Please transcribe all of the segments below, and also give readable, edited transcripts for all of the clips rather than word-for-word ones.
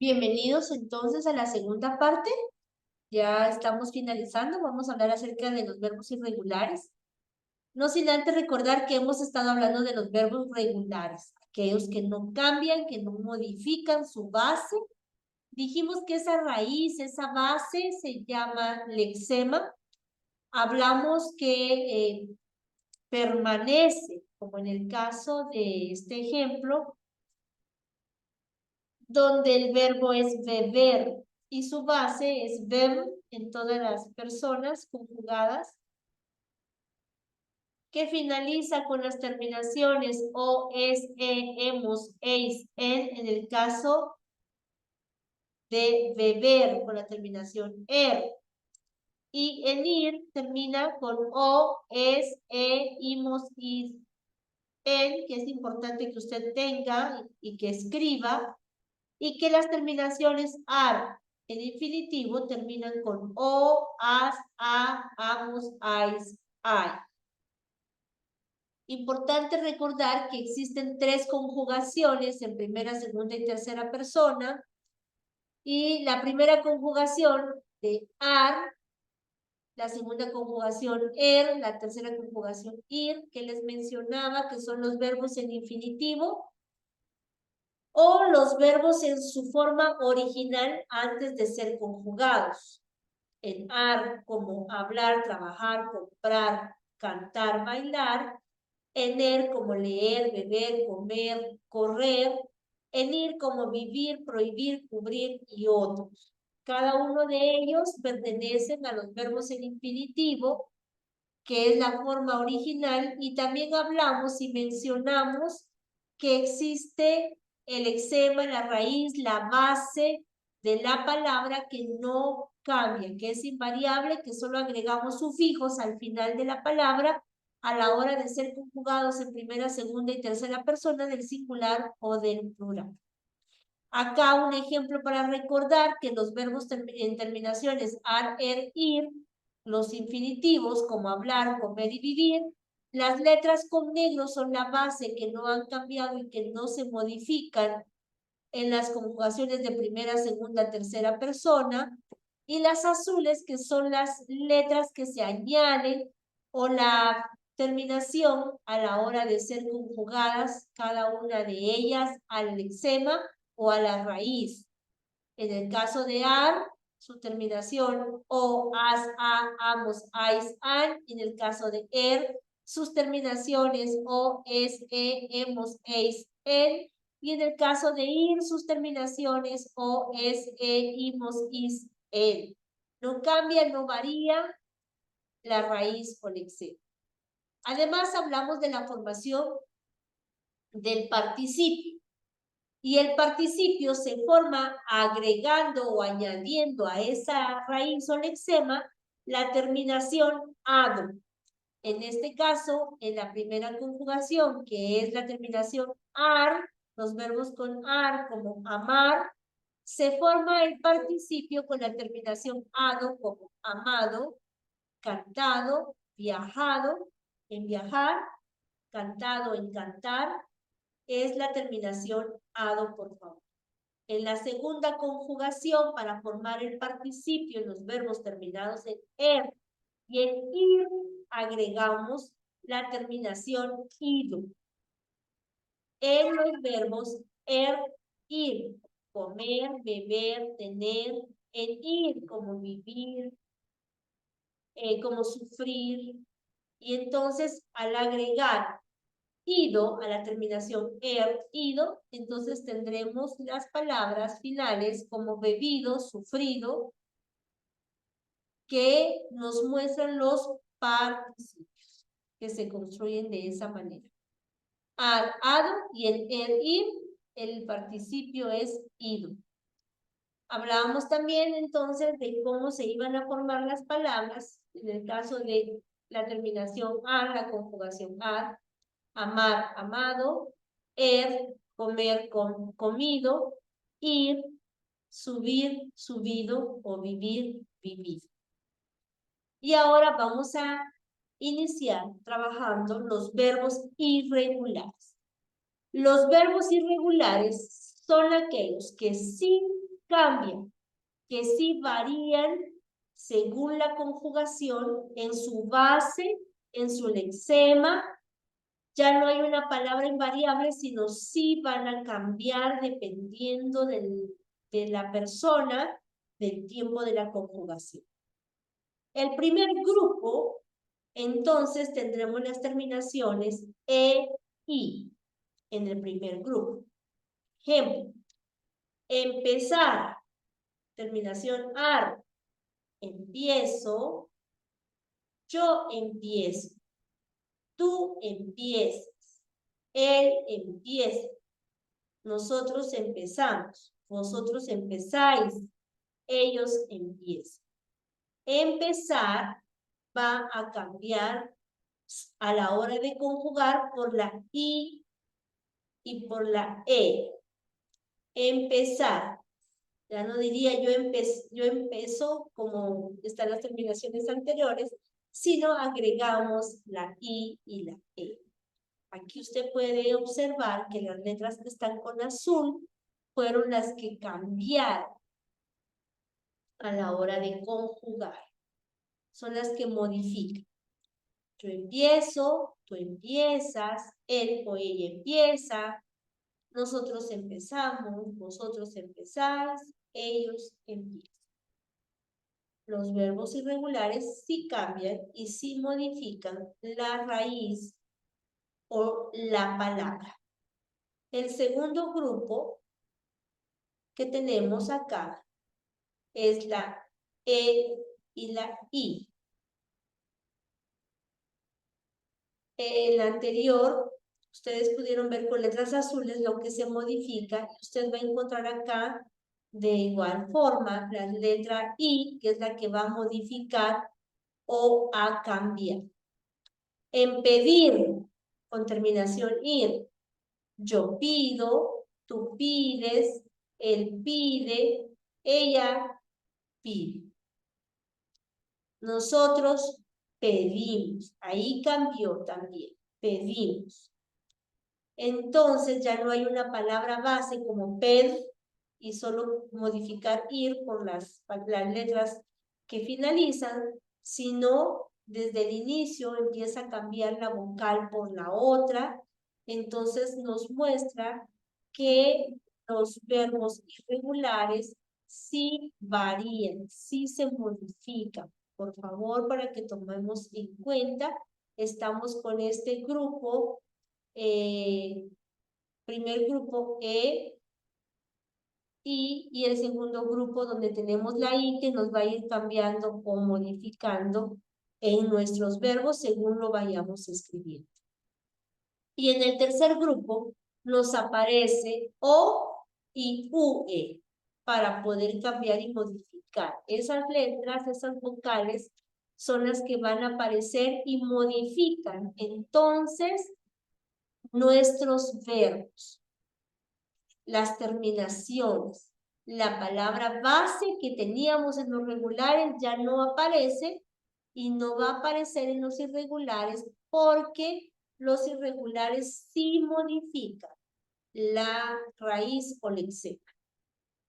Bienvenidos entonces a la segunda parte. Ya estamos finalizando. Vamos a hablar acerca de los verbos irregulares. No sin antes recordar que hemos estado hablando de los verbos regulares, aquellos que no cambian, que no modifican su base. Dijimos que esa raíz, esa base se llama lexema. Hablamos que permanece, como en el caso de este ejemplo, donde el verbo es beber y su base es verb en todas las personas conjugadas, que finaliza con las terminaciones o, es, hemos, eis, en el caso de beber con la terminación y en ir termina con o, es, imos, is, en, que es importante que usted tenga y que escriba, y que las terminaciones ar en infinitivo terminan con o, as, a, amos, ais, ai. Importante recordar que existen tres conjugaciones en primera, segunda y tercera persona, y la primera conjugación de ar, la segunda conjugación la tercera conjugación ir, que les mencionaba que son los verbos en infinitivo, o los verbos en su forma original antes de ser conjugados. En ar, como hablar, trabajar, comprar, cantar, bailar. En er, como leer, beber, comer, correr. En ir, como vivir, prohibir, cubrir y otros. Cada uno de ellos pertenecen a los verbos en infinitivo, que es la forma original, y también hablamos y mencionamos que existe el lexema, la raíz, la base de la palabra que no cambia, que es invariable, que solo agregamos sufijos al final de la palabra a la hora de ser conjugados en primera, segunda y tercera persona del singular o del plural. Acá un ejemplo para recordar que los verbos en terminaciones ar, ir, los infinitivos como hablar, comer y vivir, las letras con negro son la base que no han cambiado y que no se modifican en las conjugaciones de primera, segunda, tercera persona, y las azules que son las letras que se añaden o la terminación a la hora de ser conjugadas, cada una de ellas al lexema o a la raíz. En el caso de ar, su terminación o, as, a, amos, ais, an. En el caso de sus terminaciones o, es, hemos, eis, en. Y en el caso de ir, sus terminaciones o, es, imos, is, en. No cambia, no varía la raíz o lexema. Además, hablamos de la formación del participio. Y el participio se forma agregando o añadiendo a esa raíz o lexema la terminación ado. En este caso, en la primera conjugación, que es la terminación ar, los verbos con ar como amar, se forma el participio con la terminación ado como amado, cantado, viajado, en viajar, cantado, en cantar, es la terminación ado, por favor. En la segunda conjugación, para formar el participio en los verbos terminados en y en ir, agregamos la terminación ido. En los verbos ir, comer, beber, tener, en ir, como vivir, como sufrir. Y entonces, al agregar ido a la terminación ido, entonces tendremos las palabras finales como bebido, sufrido, que nos muestran los participios que se construyen de esa manera. Ar, ado, y en ir, el participio es ido. Hablábamos también entonces de cómo se iban a formar las palabras en el caso de la terminación ar, la conjugación ar, amar, amado, comer, comido, ir, subir, subido o vivir, vivido. Y ahora vamos a iniciar trabajando los verbos irregulares. Los verbos irregulares son aquellos que sin cambian, que sí varían según la conjugación en su base, en su lexema. Ya no hay una palabra invariable, sino sí van a cambiar dependiendo de la persona, del tiempo de la conjugación. El primer grupo, entonces, tendremos las terminaciones e, i en el primer grupo. Ejemplo, empezar, terminación ar, empiezo, yo empiezo, tú empiezas, él empieza, nosotros empezamos, vosotros empezáis, ellos empiezan. Empezar va a cambiar a la hora de conjugar por la i y por la e. Empezar. Ya no diría yo empiezo como están las terminaciones anteriores, sino agregamos la i y la e. Aquí usted puede observar que las letras que están con azul fueron las que cambiaron a la hora de conjugar. Son las que modifican. Yo empiezo, tú empiezas, él o ella empieza, nosotros empezamos, vosotros empezáis, ellos empiezan. Los verbos irregulares sí cambian y sí modifican la raíz o la palabra. El segundo grupo que tenemos acá es la E y la I. El anterior, ustedes pudieron ver con letras azules lo que se modifica. Usted va a encontrar acá de igual forma la letra I, que es la que va a modificar o a cambiar. En pedir, con terminación ir, yo pido, tú pides, él pide, ella pide. Nosotros pedimos, ahí cambió también, pedimos. Entonces ya no hay una palabra base como ped y solo modificar ir por las letras que finalizan, sino desde el inicio empieza a cambiar la vocal por la otra. Entonces nos muestra que los verbos irregulares sí varían, sí se modifican. Por favor, para que tomemos en cuenta, estamos con este grupo, primer grupo E, I, y el segundo grupo donde tenemos la I que nos va a ir cambiando o modificando en nuestros verbos según lo vayamos escribiendo. Y en el tercer grupo nos aparece O y UE para poder cambiar y modificar. Esas letras, esas vocales son las que van a aparecer y modifican entonces nuestros verbos, las terminaciones. La palabra base que teníamos en los regulares ya no aparece y no va a aparecer en los irregulares porque los irregulares sí modifican la raíz o lexema.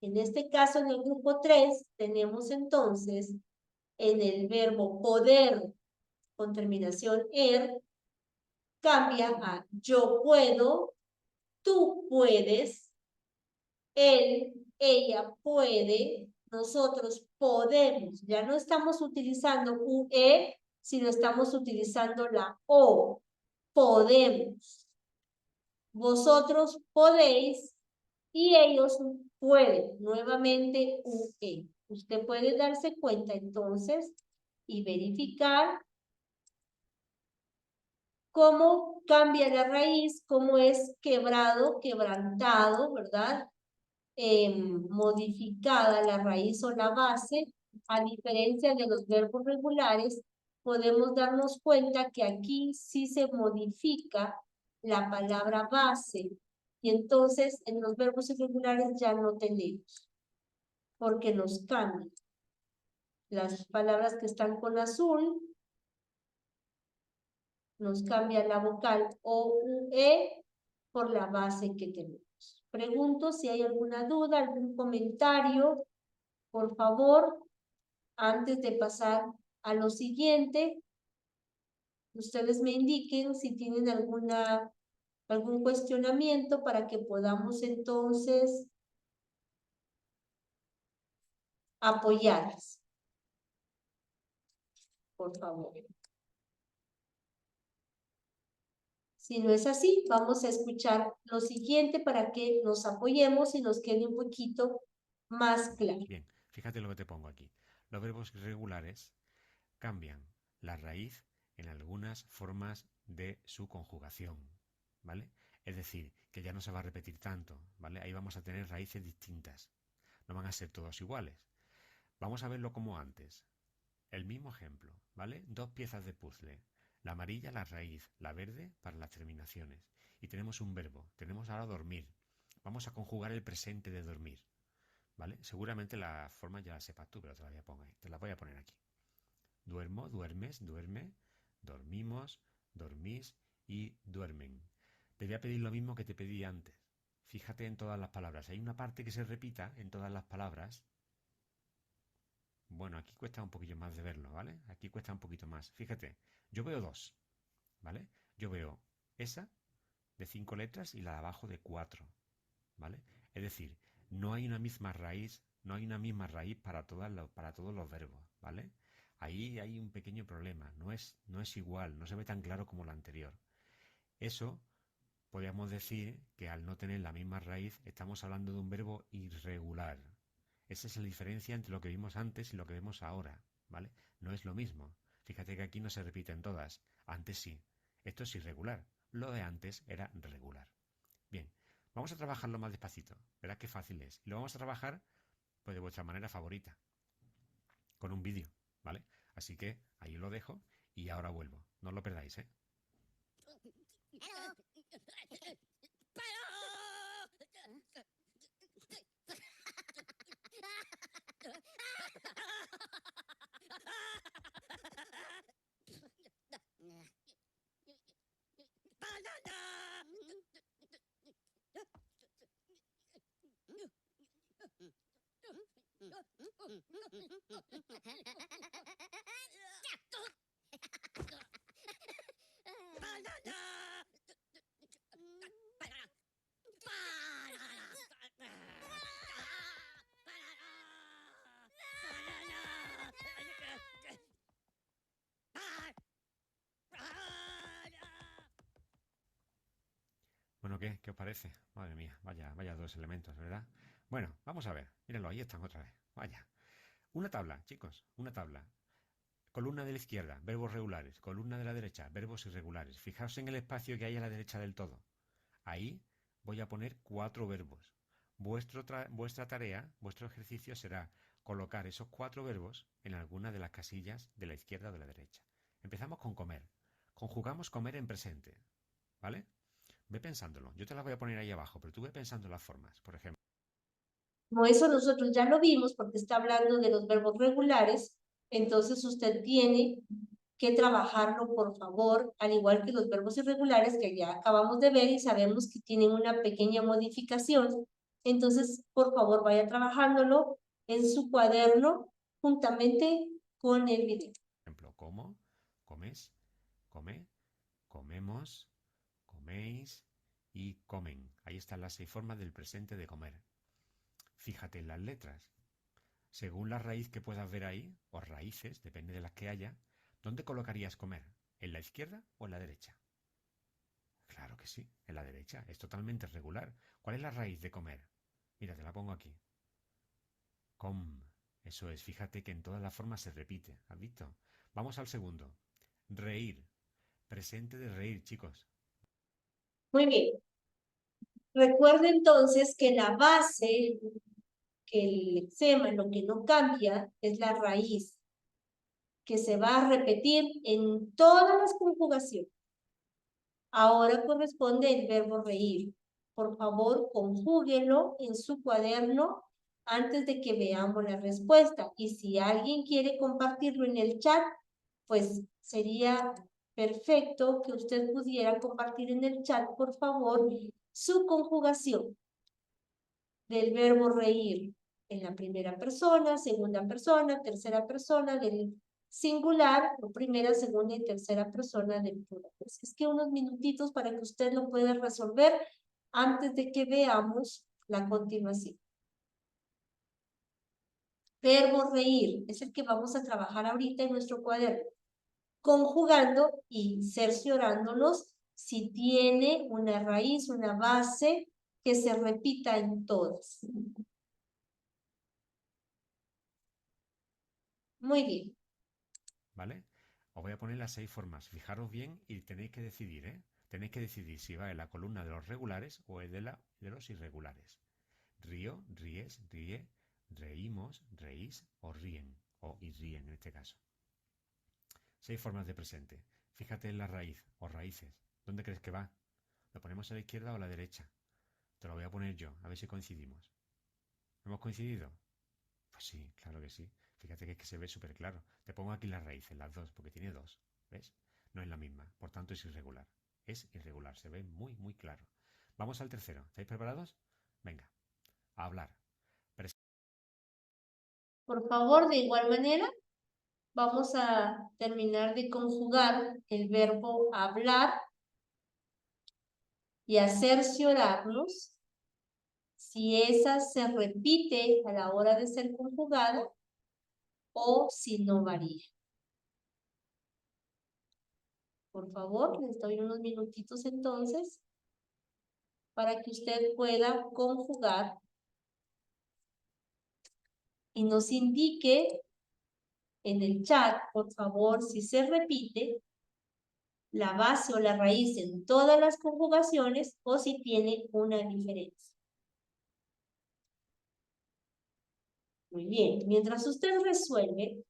En este caso, en el grupo 3, tenemos entonces en el verbo poder con terminación er, cambia a yo puedo, tú puedes, él, ella puede, nosotros podemos. Ya no estamos utilizando UE, sino estamos utilizando la O. Podemos. Vosotros podéis y ellos pueden. Nuevamente UE. Usted puede darse cuenta entonces y verificar cómo cambia la raíz, cómo es quebrado, quebrantado, ¿verdad? Modificada la raíz o la base, a diferencia de los verbos regulares, podemos darnos cuenta que aquí sí se modifica la palabra base y entonces en los verbos irregulares ya no tenemos, porque nos cambian. Las palabras que están con azul nos cambia la vocal O, U, E por la base que tenemos. Pregunto si hay alguna duda, algún comentario, por favor, antes de pasar a lo siguiente. Ustedes me indiquen si tienen algún cuestionamiento para que podamos entonces apoyarlas. Por favor. Si no es así, vamos a escuchar lo siguiente para que nos apoyemos y nos quede un poquito más claro. Bien, fíjate lo que te pongo aquí. Los verbos irregulares cambian la raíz en algunas formas de su conjugación, ¿vale? Es decir, que ya no se va a repetir tanto, ¿vale? Ahí vamos a tener raíces distintas. No van a ser todos iguales. Vamos a verlo como antes. El mismo ejemplo, ¿vale? Dos piezas de puzzle. La amarilla, la raíz, la verde para las terminaciones. Y tenemos un verbo. Tenemos ahora dormir. Vamos a conjugar el presente de dormir, ¿vale? Seguramente la forma ya la sepas tú, pero te la voy a poner aquí. Duermo, duermes, duerme, dormimos, dormís y duermen. Te voy a pedir lo mismo que te pedí antes. Fíjate en todas las palabras. Hay una parte que se repita en todas las palabras. Bueno, aquí cuesta un poquillo más de verlo, ¿vale? Aquí cuesta un poquito más. Fíjate, yo veo dos, ¿vale? Yo veo esa de 5 letras y la de abajo de 4, ¿vale? Es decir, no hay una misma raíz, no hay una misma raíz para todos los verbos, ¿vale? Ahí hay un pequeño problema, no es igual, no se ve tan claro como la anterior. Eso podríamos decir que al no tener la misma raíz estamos hablando de un verbo irregular. Esa es la diferencia entre lo que vimos antes y lo que vemos ahora, ¿vale? No es lo mismo. Fíjate que aquí no se repiten todas, antes sí. Esto es irregular, lo de antes era regular. Bien, vamos a trabajarlo más despacito, verás qué fácil es. Y lo vamos a trabajar pues de vuestra manera favorita, con un vídeo, ¿vale? Así que ahí lo dejo y ahora vuelvo. No os lo perdáis, ¿eh? Bueno, ¿qué os parece? Madre mía, vaya dos elementos, ¿verdad? Bueno, vamos a ver. Mírenlo, ahí están otra vez. Vaya. Una tabla, chicos, una tabla. Columna de la izquierda, verbos regulares. Columna de la derecha, verbos irregulares. Fijaos en el espacio que hay a la derecha del todo. Ahí voy a poner 4 verbos. Vuestra tarea, vuestro ejercicio será colocar esos 4 verbos en alguna de las casillas de la izquierda o de la derecha. Empezamos con comer. Conjugamos comer en presente, ¿vale? Ve pensándolo. Yo te las voy a poner ahí abajo, pero tú ve pensando las formas, por ejemplo. Como eso nosotros ya lo vimos porque está hablando de los verbos regulares, entonces usted tiene que trabajarlo, por favor, al igual que los verbos irregulares que ya acabamos de ver y sabemos que tienen una pequeña modificación. Entonces, por favor, vaya trabajándolo en su cuaderno juntamente con el video. Por ejemplo, como, comes, come, comemos, coméis y comen. Ahí están las 6 formas del presente de comer. Fíjate en las letras. Según la raíz que puedas ver ahí, o raíces, depende de las que haya, ¿dónde colocarías comer? ¿En la izquierda o en la derecha? Claro que sí, en la derecha. Es totalmente regular. ¿Cuál es la raíz de comer? Mira, te la pongo aquí. Com. Eso es, fíjate que en todas las formas se repite. ¿Has visto? Vamos al segundo. Reír. Presente de reír, chicos. Muy bien. Recuerde entonces que la base, que el lexema, lo que no cambia, es la raíz, que se va a repetir en todas las conjugaciones. Ahora corresponde el verbo reír. Por favor, conjúguelo en su cuaderno antes de que veamos la respuesta. Y si alguien quiere compartirlo en el chat, pues sería perfecto que usted pudiera compartir en el chat, por favor, su conjugación. del verbo reír en la primera persona, segunda persona, tercera persona del singular, o primera, segunda y tercera persona del plural. Es que unos minutitos para que usted lo pueda resolver antes de que veamos la continuación. Verbo reír es el que vamos a trabajar ahorita en nuestro cuaderno, conjugando y cerciorándonos si tiene una raíz, una base que se repita en todas. Muy bien. ¿Vale? Os voy a poner las 6 formas. Fijaros bien y tenéis que decidir, ¿eh? Tenéis que decidir si va en la columna de los regulares o en de los irregulares. Río, ríes, ríe, reímos, reís o ríen. O y ríen en este caso. 6 formas de presente. Fíjate en la raíz o raíces. ¿Dónde crees que va? ¿Lo ponemos a la izquierda o a la derecha? Te lo voy a poner yo, a ver si coincidimos. ¿Hemos coincidido? Pues sí, claro que sí. Fíjate que es que se ve súper claro. Te pongo aquí las raíces, las dos, porque tiene dos. ¿Ves? No es la misma, por tanto es irregular. Es irregular, se ve muy, muy claro. Vamos al tercero. ¿Estáis preparados? Venga, a hablar. Por favor, de igual manera, vamos a terminar de conjugar el verbo hablar y a cerciorarnos si esa se repite a la hora de ser conjugada o si no varía. Por favor, les doy unos minutitos entonces para que usted pueda conjugar y nos indique en el chat, por favor, si se repite la base o la raíz en todas las conjugaciones o si tiene una diferencia. Muy bien, mientras usted resuelve,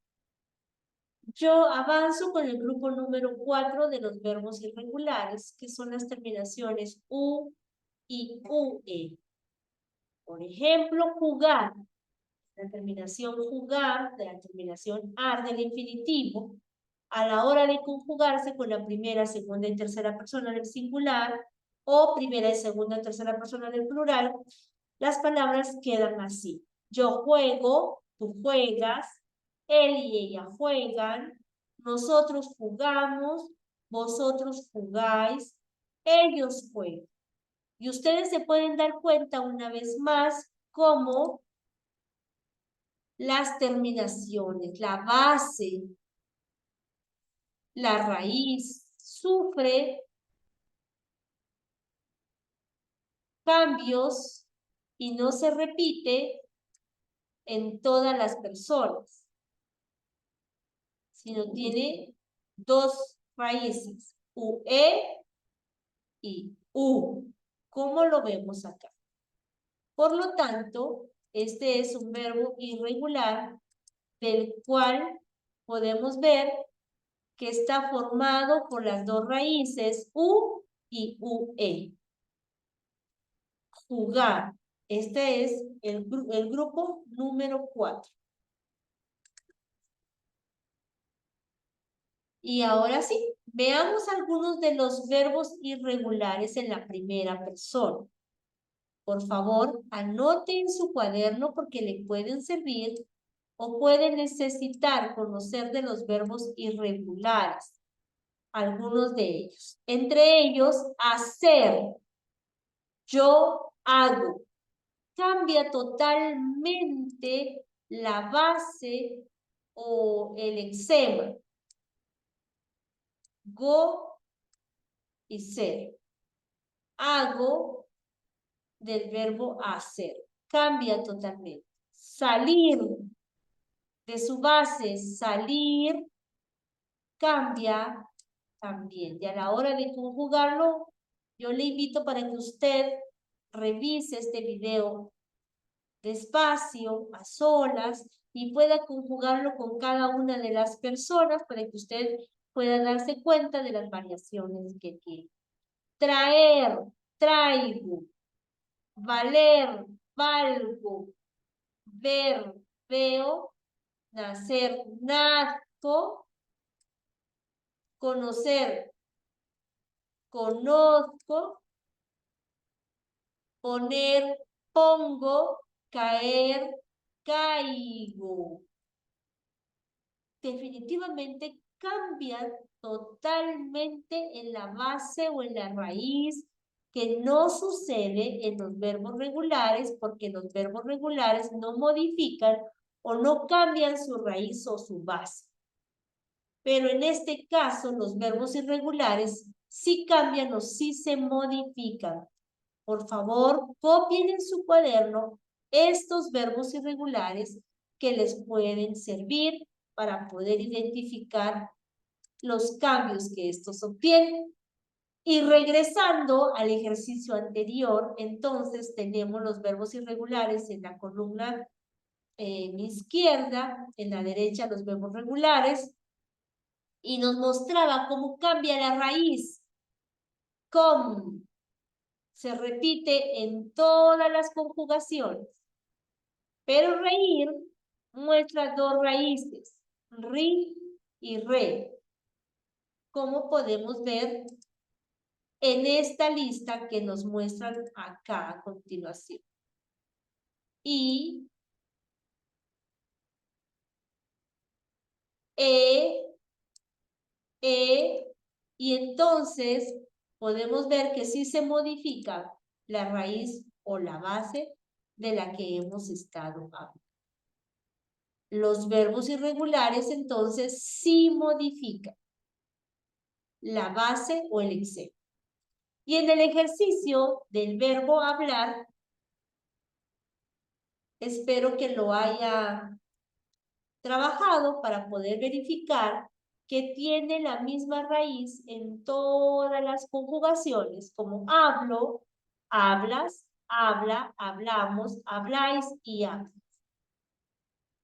yo avanzo con el grupo número 4 de los verbos irregulares, que son las terminaciones U y UE. Por ejemplo, jugar, la terminación jugar, de la terminación ar del infinitivo, a la hora de conjugarse con la primera, segunda y tercera persona del singular, o primera y segunda y tercera persona del plural, las palabras quedan así. Yo juego, tú juegas, él y ella juegan, nosotros jugamos, vosotros jugáis, ellos juegan. Y ustedes se pueden dar cuenta una vez más cómo las terminaciones, la base, la raíz, sufre cambios y no se repite en todas las personas, sino tiene dos raíces, UE y U, como lo vemos acá. Por lo tanto, este es un verbo irregular del cual podemos ver que está formado por las dos raíces U y UE. Jugar. Este es el grupo número 4. Y ahora sí, veamos algunos de los verbos irregulares en la primera persona. Por favor, anote en su cuaderno porque le pueden servir o puede necesitar conocer de los verbos irregulares, algunos de ellos. Entre ellos, hacer, yo hago. Cambia totalmente la base o el eczema. Go y ser. Hago del verbo hacer. Cambia totalmente. Salir. De su base, salir, cambia también. Y a la hora de conjugarlo, yo le invito para que usted revise este video despacio, a solas, y pueda conjugarlo con cada una de las personas para que usted pueda darse cuenta de las variaciones que tiene. Traer, traigo. Valer, valgo. Ver, veo. Nacer, nazco. Conocer, conozco. Poner, pongo, caer, caigo. Definitivamente cambian totalmente en la base o en la raíz, que no sucede en los verbos regulares, porque los verbos regulares no modifican o no cambian su raíz o su base. Pero en este caso, los verbos irregulares sí cambian o sí se modifican. Por favor, copien en su cuaderno estos verbos irregulares que les pueden servir para poder identificar los cambios que estos obtienen. Y regresando al ejercicio anterior, entonces tenemos los verbos irregulares en la columna izquierda, en la derecha los verbos regulares, y nos mostraba cómo cambia la raíz. Com se repite en todas las conjugaciones, pero reír muestra dos raíces, ri y re, como podemos ver en esta lista que nos muestran acá a continuación. Y, y entonces podemos ver que sí se modifica la raíz o la base de la que hemos estado hablando. Los verbos irregulares entonces sí modifican la base o el exceso. Y en el ejercicio del verbo hablar, espero que lo haya trabajado para poder verificar que tiene la misma raíz en todas las conjugaciones, como hablo, hablas, habla, hablamos, habláis y hablas.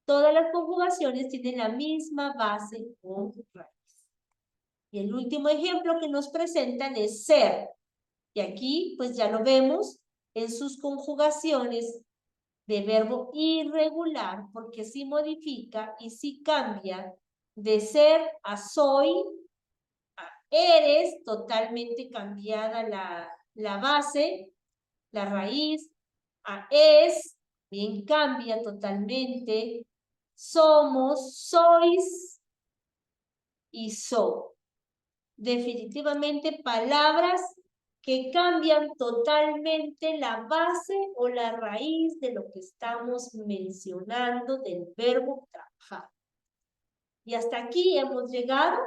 Todas las conjugaciones tienen la misma base o raíz. Y el último ejemplo que nos presentan es ser. Y aquí, pues ya lo vemos en sus conjugaciones de verbo irregular, porque sí modifica y sí cambia de ser a soy, a eres, totalmente cambiada la base, la raíz, a es, bien cambia totalmente, somos, sois y so. Definitivamente palabras que cambian totalmente la base o la raíz de lo que estamos mencionando del verbo trabajar. Y hasta aquí hemos llegado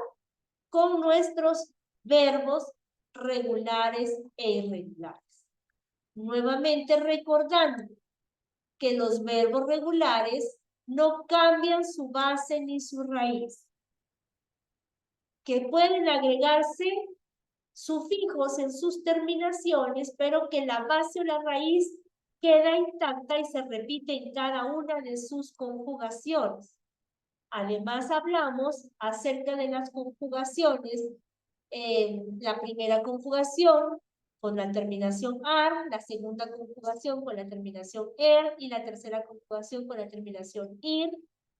con nuestros verbos regulares e irregulares. Nuevamente recordando que los verbos regulares no cambian su base ni su raíz, que pueden agregarse sufijos en sus terminaciones, pero que la base o la raíz queda intacta y se repite en cada una de sus conjugaciones. Además, hablamos acerca de las conjugaciones, la primera conjugación con la terminación ar, la segunda conjugación con la terminación er y la tercera conjugación con la terminación ir.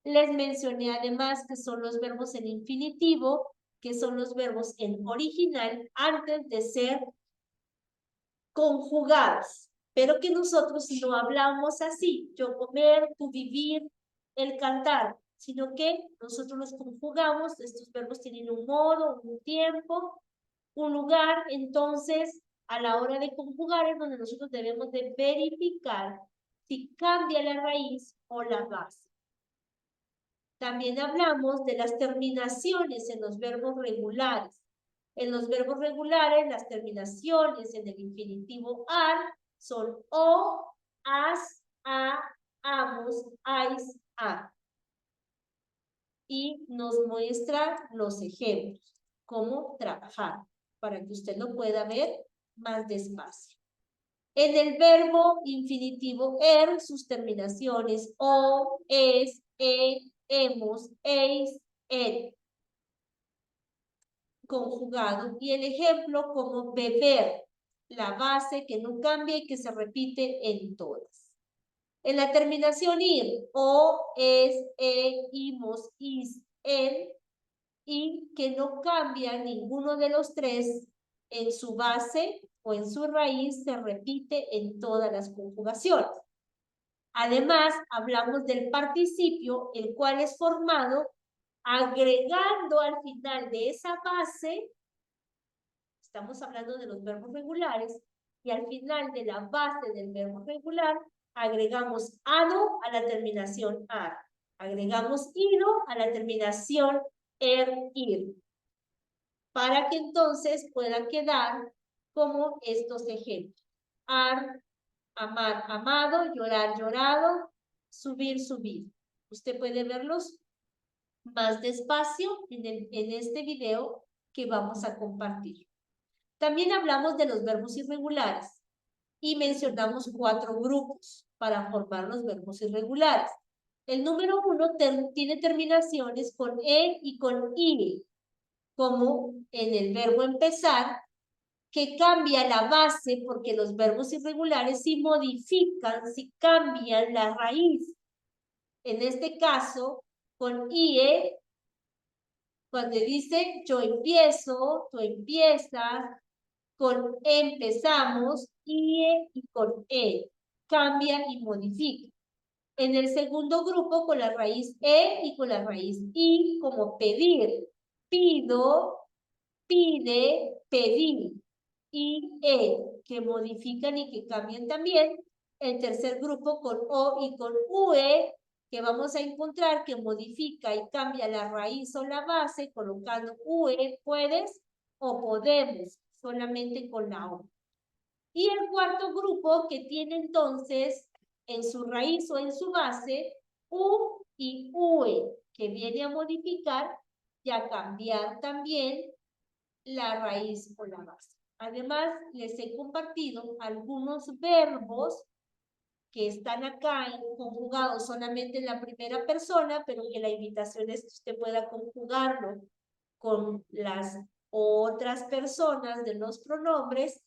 Les mencioné además que son los verbos en infinitivo, que son los verbos en original antes de ser conjugados, pero que nosotros no hablamos así, yo comer, tú vivir, el cantar, sino que nosotros los conjugamos, estos verbos tienen un modo, un tiempo, un lugar, entonces a la hora de conjugar es donde nosotros debemos de verificar si cambia la raíz o la base. También hablamos de las terminaciones en los verbos regulares. En los verbos regulares, las terminaciones en el infinitivo ar son o, as, a, amos, ais, a. Y nos muestra los ejemplos, cómo trabajar, para que usted lo pueda ver más despacio. En el verbo infinitivo er, sus terminaciones o, es, hemos, eis, et, conjugado, y el ejemplo como beber, la base que no cambia y que se repite en todas. En la terminación ir, o, es, imos, is, en, y que no cambia ninguno de los tres en su base o en su raíz se repite en todas las conjugaciones. Además, hablamos del participio, el cual es formado agregando al final de esa base, estamos hablando de los verbos regulares, y al final de la base del verbo regular, agregamos ado a la terminación ar. Agregamos ido a la terminación ir. Para que entonces pueda quedar como estos ejemplos. Ar, amar, amado, llorar, llorado, subir, subir. Usted puede verlos más despacio en este video que vamos a compartir. También hablamos de los verbos irregulares y mencionamos 4 grupos para formar los verbos irregulares. El número 1 tiene terminaciones con e y con i, como en el verbo empezar, que cambia la base porque los verbos irregulares sí modifican, sí cambian la raíz. En este caso, con ie, cuando dice yo empiezo, tú empiezas, con empezamos, ie y con e, cambia y modifica. En el segundo grupo, con la raíz e y con la raíz i, como pedir, pido, pide, pedir, y que modifican y que cambian también. El tercer grupo con o y con ue, que vamos a encontrar que modifica y cambia la raíz o la base, colocando ue, puedes o podemos, solamente con la o. Y el cuarto grupo que tiene entonces en su raíz o en su base u y ue, que viene a modificar y a cambiar también la raíz o la base. Además, les he compartido algunos verbos que están acá conjugados solamente en la primera persona, pero que la invitación es que usted pueda conjugarlo con las otras personas de los pronombres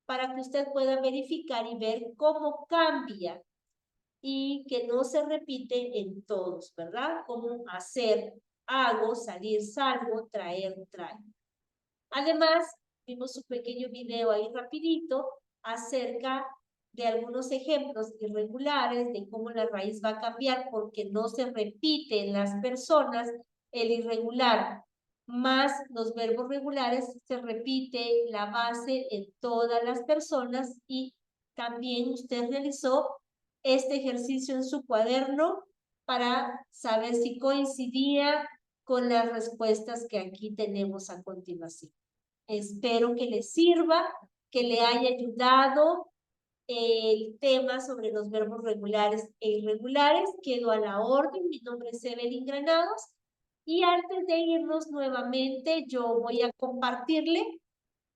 para que usted pueda verificar y ver cómo cambia y que no se repite en todos, ¿verdad? Como hacer, hago, salir, salgo, traer, traigo. Además, vimos un pequeño video ahí rapidito acerca de algunos ejemplos irregulares de cómo la raíz va a cambiar porque no se repite en las personas el irregular más los verbos regulares, se repite la base en todas las personas y también usted realizó este ejercicio en su cuaderno para saber si coincidía con las respuestas que aquí tenemos a continuación. Espero que les sirva, que le haya ayudado el tema sobre los verbos regulares e irregulares. Quedo a la orden. Mi nombre es Evelyn Granados. Y antes de irnos nuevamente, yo voy a compartirle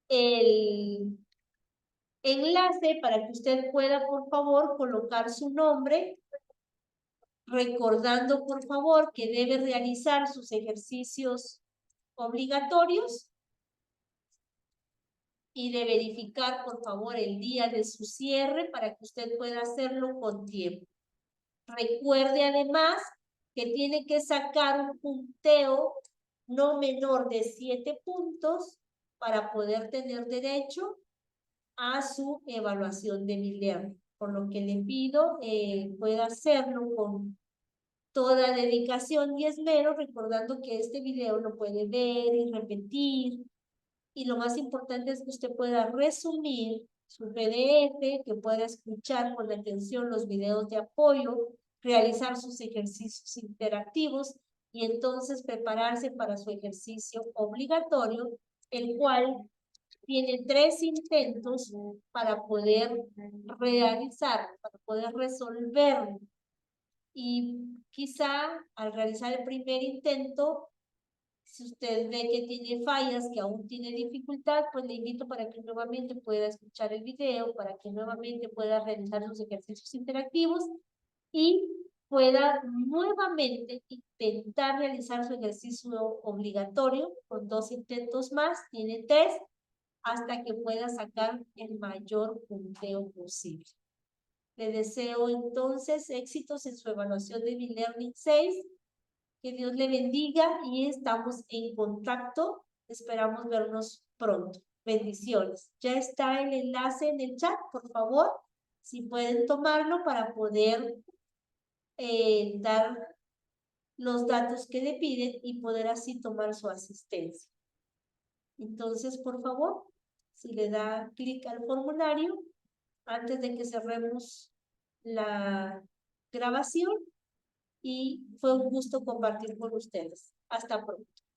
el enlace para que usted pueda, por favor, colocar su nombre, recordando, por favor, que debe realizar sus ejercicios obligatorios y de verificar, por favor, el día de su cierre para que usted pueda hacerlo con tiempo. Recuerde además que tiene que sacar un punteo no menor de 7 puntos para poder tener derecho a su evaluación de Milerva. Por lo que le pido pueda hacerlo con toda dedicación y esmero, recordando que este video lo puede ver y repetir. Y lo más importante es que usted pueda resumir su PDF, que pueda escuchar con atención los videos de apoyo, realizar sus ejercicios interactivos y entonces prepararse para su ejercicio obligatorio, el cual tiene 3 intentos para poder realizar, para poder resolverlo. Y quizá al realizar el primer intento, si usted ve que tiene fallas, que aún tiene dificultad, pues le invito para que nuevamente pueda escuchar el video, para que nuevamente pueda realizar sus ejercicios interactivos y pueda nuevamente intentar realizar su ejercicio obligatorio con 2 intentos más, tiene 3, hasta que pueda sacar el mayor punteo posible. Le deseo entonces éxitos en su evaluación de B-Learning 6. Que Dios le bendiga y estamos en contacto. Esperamos vernos pronto. Bendiciones. Ya está el enlace en el chat, por favor, si pueden tomarlo para poder dar los datos que le piden y poder así tomar su asistencia. Entonces, por favor, si le da clic al formulario, antes de que cerremos la grabación, y fue un gusto compartir con ustedes. Hasta pronto.